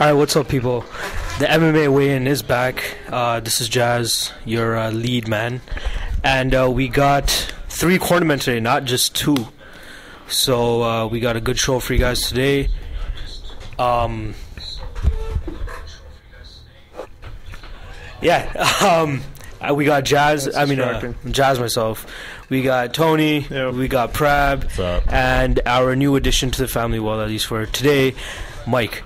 Alright, what's up, people? The MMA Weigh In is back. This is Jazz, your lead man. And we got 3 cornermen today, not just 2. So we got a good show for you guys today. We got Jazz. Jazz myself. We got Tony. Yep. We got Prab. And our new addition to the family, well, at least for today, Mike.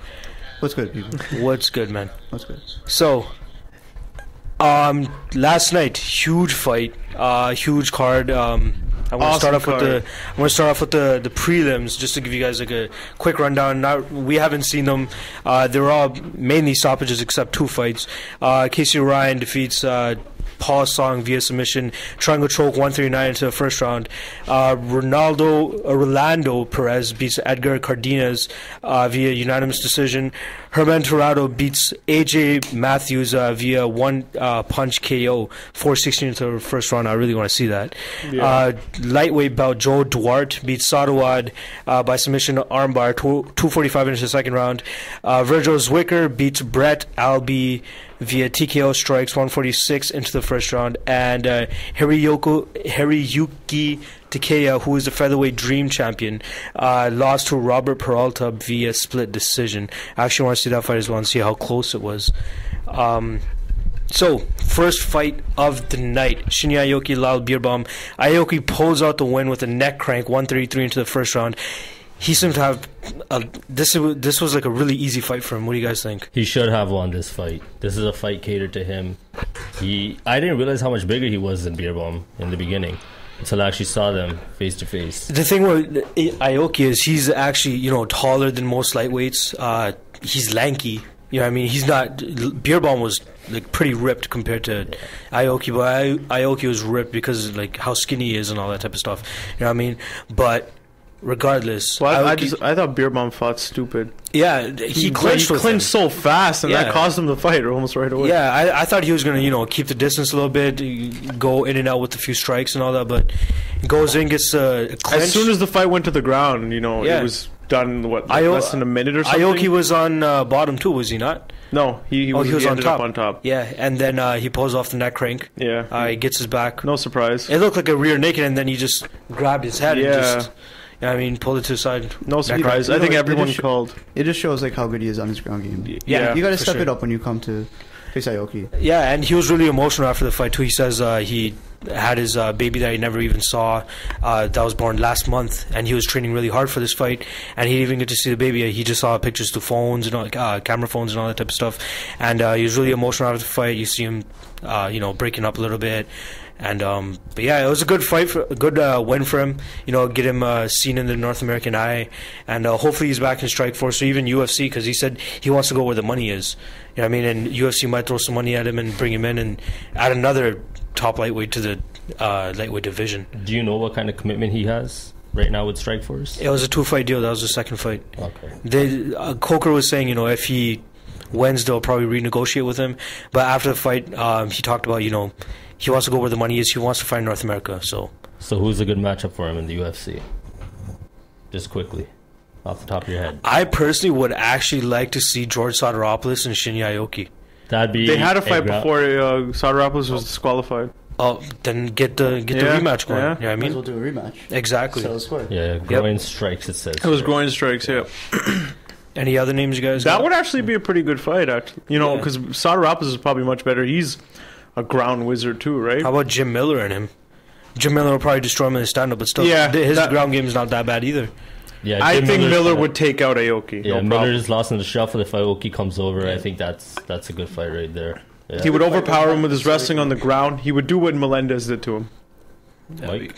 What's good, people? What's good, man? What's good? So, last night, huge fight, huge card. I'm going to start off with the prelims, just to give you guys like a quick rundown. We haven't seen them. They're all mainly stoppages except 2 fights. Casey Ryan defeats Paul Song via submission. Triangle choke 139 into the first round. Rolando Perez beats Edgar Cardenas via unanimous decision. Herman Torrado beats AJ Matthews via one punch KO 416 into the first round. I really want to see that. Yeah. Lightweight bout Joe Duarte beats Sadawad by submission armbar 245 into the second round. Virgil Zwicker beats Brett Albee via TKO strikes 146 into the first round. And Hiroyuki Takeya, who is the featherweight dream champion, lost to Robert Peralta via split decision. I actually want to see that fight as well and see how close it was. So, first fight of the night, Shinya Aoki, Lal Beerbomb. Aoki pulls out the win with a neck crank 133 into the first round. He seemed to have this was like a really easy fight for him. What do you guys think? He should have won this fight. This is a fight catered to him. I didn't realize how much bigger he was than Beerbomb in the beginning until I actually saw them face to face. The thing with Aoki is he's actually, taller than most lightweights. He's lanky. You know what I mean? He's not. Beerbomb was like pretty ripped compared to Aoki, but Aoki was ripped because of like how skinny he is and all that type of stuff. You know what I mean? But regardless, well, I thought Beerbomb fought stupid. Yeah, he clinched so fast, and that caused him to fight almost right away. Yeah, I thought he was going to keep the distance a little bit, go in and out with a few strikes and all that, but he goes in, gets a clinch. As soon as the fight went to the ground, it was done less than a minute or something. Aoki was on bottom too, was he not? No, he was on top. Yeah, and then he pulls off the neck crank. Yeah, he gets his back. No surprise. It looked like a rear naked, and then he just grabbed his head and just. Pulled it to the side. No surprise. I think everyone called. It just shows like how good he is on his ground game. Yeah, you got to step it up when you come to face Aoki. Yeah, and he was really emotional after the fight too. He says he had his baby that he never even saw that was born last month, and he was training really hard for this fight, and he didn't even get to see the baby. He just saw pictures through phones and all, camera phones and all that type of stuff, and he was really emotional after the fight. You see him breaking up a little bit. And but yeah, it was a good fight, a good win for him. Get him seen in the North American eye, and hopefully he's back in Strikeforce or even UFC, because he said he wants to go where the money is. You know what I mean? And UFC might throw some money at him and bring him in and add another top lightweight to the lightweight division. Do you know what kind of commitment he has right now with Strikeforce? It was a 2-fight deal. That was the second fight. Okay. Coker was saying, if he wins, they'll probably renegotiate with him. But after the fight, he talked about, he wants to go where the money is. He wants to fight North America. So who's a good matchup for him in the UFC? Just quickly, off the top of your head. I personally would actually like to see George Sotiropoulos and Shinya Aoki. That'd be. They had a fight before Sotiropoulos was disqualified. Oh, then get the rematch going. Yeah. You know what I mean? We'll do a rematch. Exactly. Settle the score. Yeah, groin strikes. It says. It was groin strikes. Yeah. Any other names you guys? That would actually be a pretty good fight, actually. Because Sotiropoulos is probably much better. He's a ground wizard too, right? How about Jim Miller and him? Jim Miller will probably destroy him in his stand-up, but still, his ground game is not that bad either. Yeah, I think Miller would take out Aoki. Yeah, Miller is lost in the shuffle. If Aoki comes over, I think that's a good fight right there. Yeah. He would overpower him with his wrestling on the ground. He would do what Melendez did to him. Mike?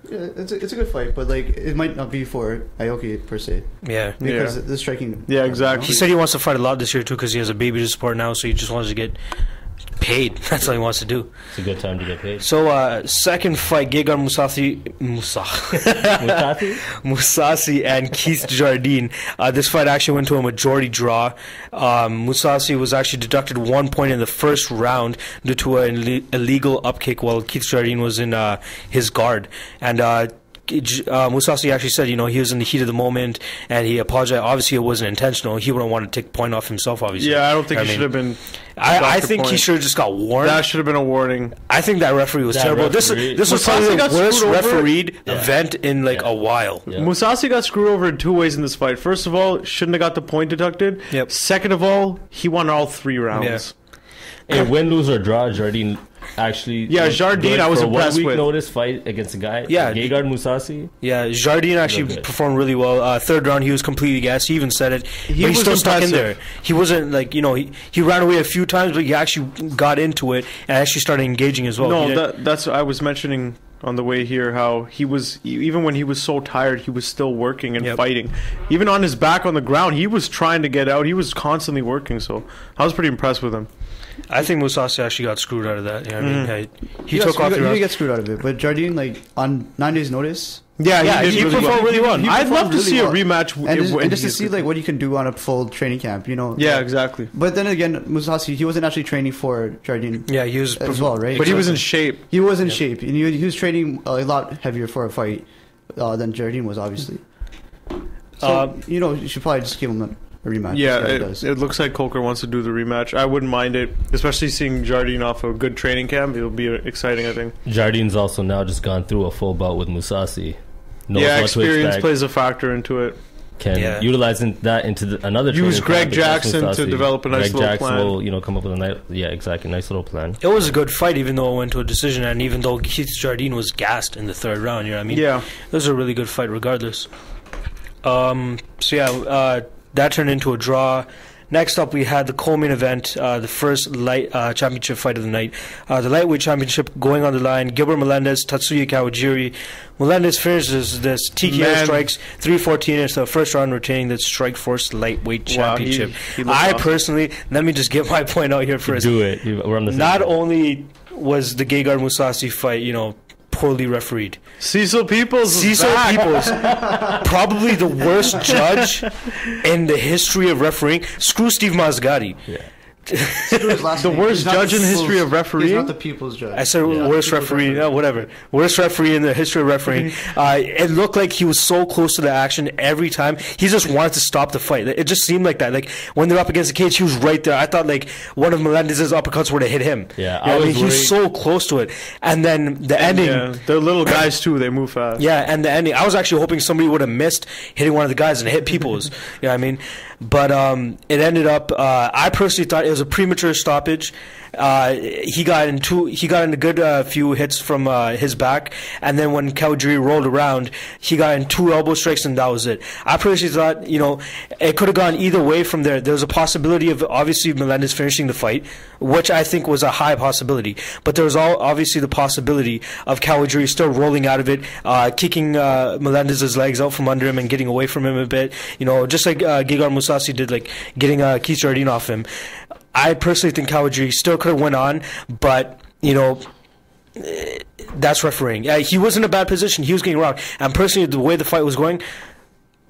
Yeah, it's a good fight, but it might not be for Aoki per se. Yeah, because the striking. Yeah, exactly. He said he wants to fight a lot this year too, because he has a baby to support now, so he just wants to get paid. That's all he wants to do. It's a good time to get paid. So, second fight, Gegard Mousasi and Keith Jardine. This fight actually went to a majority draw. Mousasi was actually deducted 1 point in the first round due to an illegal upkick while Keith Jardine was in his guard. And Mousasi actually said, he was in the heat of the moment and he apologized. Obviously, it wasn't intentional. He wouldn't want to take point off himself, obviously. Yeah, I don't think he should have been. I think he should have just got warned. That should have been a warning. I think that referee was terrible. This was probably the worst refereed event in a while. Yeah. Musasi got screwed over in 2 ways in this fight. First of all, shouldn't have got the point deducted. Yep. Second of all, he won all 3 rounds. And win, lose, or draw, Jardine actually. Yeah, Jardine, I was for impressed a 1 week with. notice fight against a guy. Yeah. Gegard Mousasi. Yeah, Jardine actually performed really well. Third round, he was completely gassed. He even said it. But he was still stuck in there. He wasn't he ran away a few times, but he actually got into it and actually started engaging as well. No, that's I was mentioning on the way here how he was, even when he was so tired, he was still working and fighting. Even on his back on the ground, he was trying to get out. He was constantly working, so I was pretty impressed with him. I think Mousasi actually got screwed out of that. He took off the round. He get screwed out of it, but Jardine, on 9 days' notice. Yeah, he performed really well. I'd love to see a rematch, and just to see what he can do on a full training camp. Yeah, exactly. But then again, Mousasi, he wasn't actually training for Jardine. Yeah, he was as well, right? But he was in shape. He was in shape, and he was training a lot heavier for a fight than Jardine was, obviously. So you should probably just give him a rematch. Yeah, it looks like Coker wants to do the rematch. I wouldn't mind it, especially seeing Jardine off a good training camp. It'll be exciting, I think. Jardine's also now just gone through a full bout with Mousasi. Experience plays a factor into it. Can utilizing that into another use Greg Jackson to develop a nice little plan. Greg Jackson will come up with a nice little plan. It was a good fight, even though it went to a decision, and even though Keith Jardine was gassed in the 3rd round. You know what I mean? Yeah, it was a really good fight, regardless. That turned into a draw. Next up, we had the co-main event, the first light championship fight of the night. The lightweight championship going on the line. Gilbert Melendez, Tatsuya Kawajiri. Melendez finishes this TKO strikes 3-14 into the first round, retaining the Strikeforce lightweight championship. I personally, let me just get my point out here first. Do it. We're on the same Not side. only was the Gegard Mousasi fight, poorly refereed. Cecil Peoples, probably the worst judge in the history of refereeing. Screw Steve Mazzagatti. The worst judge in the history of refereeing. He's not the people's judge. I said worst referee. Whatever. Worst referee in the history of refereeing. It looked like he was so close to the action every time. He just wanted to stop the fight. It just seemed like that. Like when they're up against the cage, he was right there. I thought one of Melendez's uppercuts would have hit him. Yeah, he was so close to it. And then the ending. Yeah, they're little guys too. They move fast. Yeah, and the ending. I was actually hoping somebody would have missed hitting one of the guys and hit Peoples. You know what I mean? But it ended up. I personally thought it was a premature stoppage. He got in a good few hits from his back, and then when Kawajiri rolled around, he got in 2 elbow strikes, and that was it. I personally thought it could have gone either way from there. There was a possibility of obviously Melendez finishing the fight, which I think was a high possibility. But there was obviously the possibility of Kawajiri still rolling out of it, kicking Melendez's legs out from under him and getting away from him a bit. Just like Gegard Mousasi did, like getting Keith Jardine off him. I personally think Kawajiri still could have went on, but that's refereeing. He was in a bad position. He was getting rocked, and personally, the way the fight was going,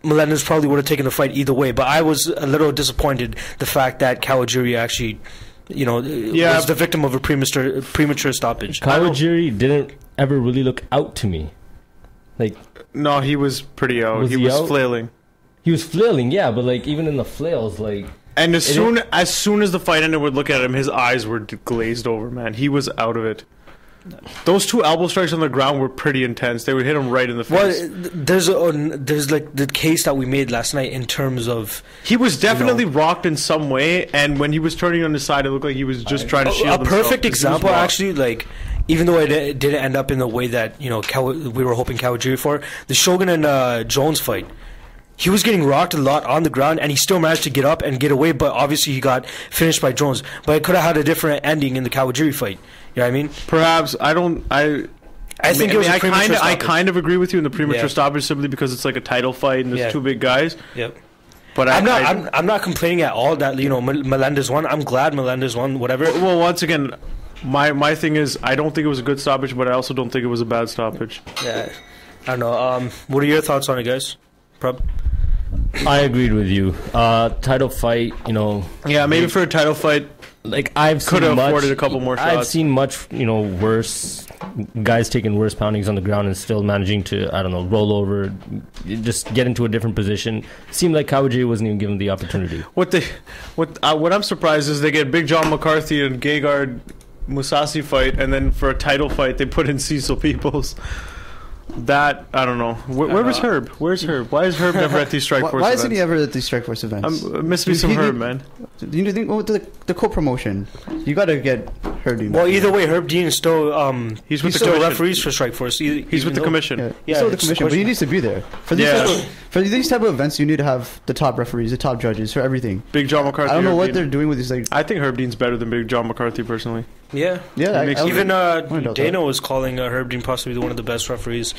Melendez probably would have taken the fight either way. But I was a little disappointed the fact that Kawajiri actually, was the victim of a premature stoppage. Kawajiri didn't ever really look out to me. No, he was pretty out. He was flailing. He was flailing, yeah, but even in the flails, And as soon as the fight ended, we'd look at him. His eyes were glazed over. Man, he was out of it. Those 2 elbow strikes on the ground were pretty intense. They would hit him right in the face. Well, there's the case that we made last night in terms of he was definitely rocked in some way, and when he was turning on his side, it looked like he was just trying to shield himself. A perfect example, actually, even though it didn't end up in the way that we were hoping Kawajiri for, the Shogun and Jones fight. He was getting rocked a lot on the ground, and he still managed to get up and get away, but obviously he got finished by Jones. But it could have had a different ending in the Kawajiri fight. You know what I mean? Perhaps. I think it was a premature stoppage. I kind of agree with you in the premature stoppage simply because it's like a title fight and there's 2 big guys. Yep. But I'm not complaining at all that Melendez won. I'm glad Melendez won. Whatever. Well, once again, my thing is I don't think it was a good stoppage, but I also don't think it was a bad stoppage. Yeah. I don't know. What are your thoughts on it, guys? I agreed with you. Title fight, Yeah, maybe for a title fight, like I've could seen have afforded a couple more shots. I've seen much, worse guys taking worse poundings on the ground and still managing to, I don't know, roll over, just get into a different position. Seemed like Kawajiri wasn't even given the opportunity. What I'm surprised is they get Big John McCarthy and Gegard Mousasi fight, and then for a title fight they put in Cecil Peoples. That I don't know. Where was Herb? Where's Herb? Why is Herb never at these Strikeforce events? Why isn't he ever at these Strikeforce events? Miss me some Herb, man. You think the co-promotion? You got to get Herb. Well, either way, Herb Dean is still he's with the still commission. Referees for Strikeforce. He's with the commission. Yeah, he's still with the commission, but he needs to be there for these type of events. You need to have the top referees, the top judges for everything. Big John McCarthy. I don't know Herb what Dean. they're doing with these. Like, I think Herb Dean's better than Big John McCarthy personally. Yeah. Even Dana was calling Herb Dean possibly one of the best referees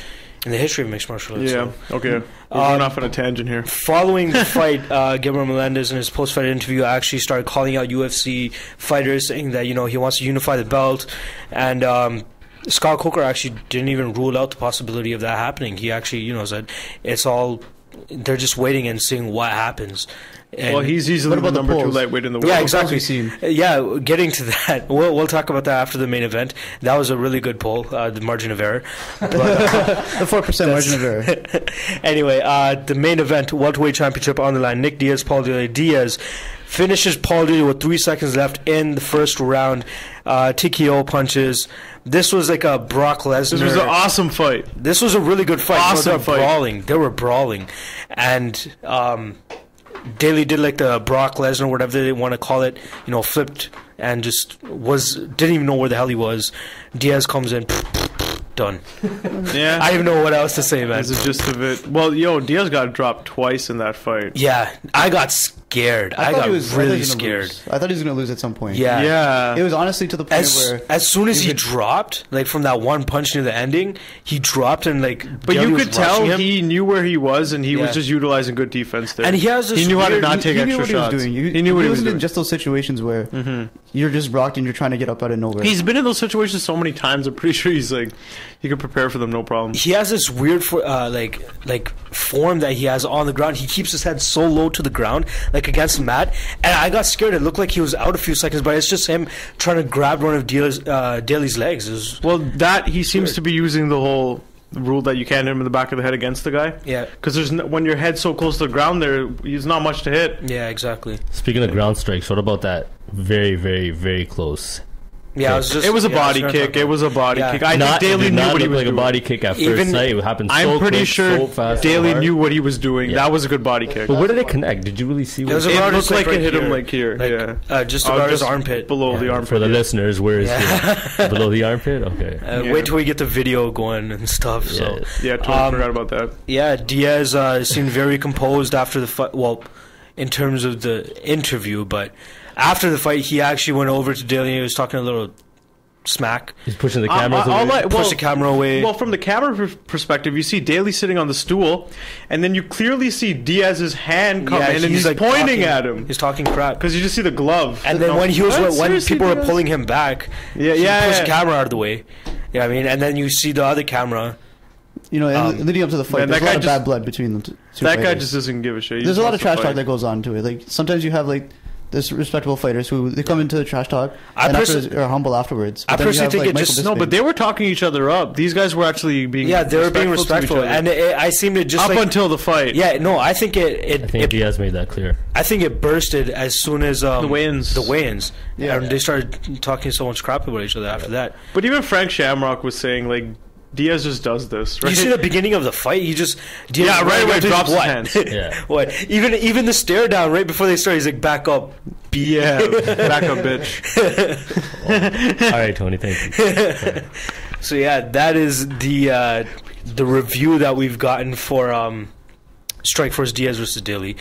in the history of mixed martial arts. Yeah. So. Okay. We're going off on a tangent here. Following the fight, Gabriel Melendez in his post-fight interview actually started calling out UFC fighters, saying that he wants to unify the belt, and Scott Coker actually didn't even rule out the possibility of that happening. He actually said it's all they're just waiting and seeing what happens. And well, he's easily the number 2 lightweight in the world. Yeah, exactly. Yeah, getting to that, we'll talk about that after the main event. That was a really good poll, the margin of error. But, the 4% margin of error. Anyway, the main event, welterweight championship on the line. Nick Diaz, Paul Daley. Diaz finishes Paul Daley with 3 seconds left in the first round. TKO punches. This was like a Brock Lesnar. This was an awesome fight. This was a really good fight. Awesome fight. They were brawling. And Daley did like the Brock Lesnar, whatever they want to call it, flipped and just didn't even know where the hell he was. Diaz comes in, done. Yeah. I don't even know what else to say, man. That's the gist of it. Well, Diaz got dropped twice in that fight. Yeah, I got scared. I got really scared. I thought he was going to lose at some point. Yeah. It was honestly to the point where as soon as he dropped, like from that one punch near the ending, he dropped and like. But you could tell he knew where he was, and he was just utilizing good defense there. And he has this. He knew how to not take extra shots. He knew what he was doing. In just those situations where you're just rocked and you're trying to get up out of nowhere. He's been in those situations so many times. I'm pretty sure he's like he could prepare for them no problem. He has this weird like form that he has on the ground. He keeps his head so low to the ground, like against the mat. And I got scared. It looked like he was out a few seconds, but it's just him trying to grab one of Daley's legs. He seems to be using the whole rule that you can't hit him in the back of the head against the guy. Yeah. Because when your head's so close to the ground, there's not much to hit. Yeah, exactly. Speaking of ground strikes, what about that very, very, very close? Yeah, it was a body kick. It was a body kick. I think Daley knew what he was doing. A body kick at first sight. It happened so I'm pretty quick, sure so fast, Daley so knew what he was doing. Yeah. That was a good body kick. But where did it connect? Did you really see? It looked like it hit him like here. Just about his armpit. Below the armpit. For the listeners, where is it? Below the armpit? Okay. Wait till we get the video going and stuff. Yeah, totally forgot about that. Yeah, Diaz seemed very composed after the fight. Well, in terms of the interview, but after the fight, he actually went over to Daley and he was talking a little smack. He's pushing the cameras away. Push the camera away. Well, from the camera perspective, you see Daley sitting on the stool, and then you clearly see Diaz's hand come in, and he's like pointing at him. He's talking crap because you just see the glove. And then when people were pulling him back, he pushed the camera out of the way. Yeah, I mean, and then you see the other camera. Leading up to the fight, there's a lot of bad blood between the two. That guy just doesn't give a shit. There's a lot of trash talk that goes on to it. Like sometimes you have like this respectable fighters who they come into the trash talk and are humble afterwards. I personally think it just but they were talking each other up. These guys were actually being they were being respectful, and I seem to just up until the fight. Yeah, no, I think I think Diaz made that clear. I think it bursted as soon as the weigh-ins. And they started talking so much crap about each other after that. But even Frank Shamrock was saying like, Diaz just does this. Right? You see the beginning of the fight. Diaz right away drops his hands. Yeah. What? Even the stare down right before they start. He's like, back up. Yeah, back up, bitch. All right, Tony. Thank you. So yeah, that is the review that we've gotten for Strikeforce Diaz versus Daley.